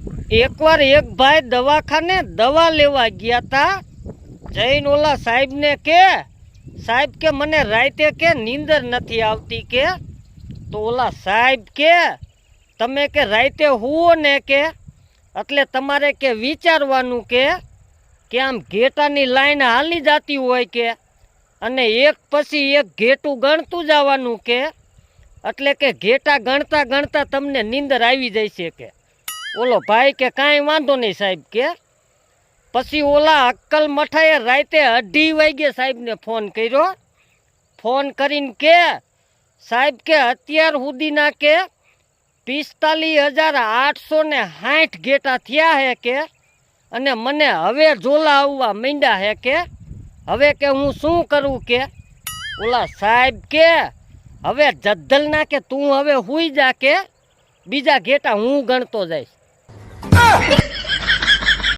એકવાર એક ભાઈ દવાખાને દવા લેવા ગયા તા, જઈને ઓલા સાહેબને કે સાહેબ કે મને રાતે કે નીંદર નથી આવતી કે. તો ઓલા સાહેબ કે તમે કે રાતે હુઓ ને કે એટલે તમારે કે વિચારવાનું કે આમ ઘેટાની લાઈન હાલી જતી હોય કે અને એક પછી એક ઘેટું ગણતું જવાનું કે એટલે કે ઘેટા ગણતા ગણતા તમને નીંદર આવી જાય છે કે. ઓલો ભાઈ કે કાંઈ વાંધો નહીં સાહેબ કે. પછી ઓલા અક્કલ મઠાએ રાતે 2:30 વાગે સાહેબને ફોન કર્યો. ફોન કરીને કે સાહેબ કે અત્યાર સુધીના કે 45,860 ઘેટા થયા હે કે અને મને હવે ઝોલા આવવા માંડ્યા હે કે હવે કે હું શું કરું કે. ઓલા સાહેબ કે હવે જદ્દલના કે તું હવે હુઈ જા કે બીજા ઘેટા હું ગણતો જઈશ.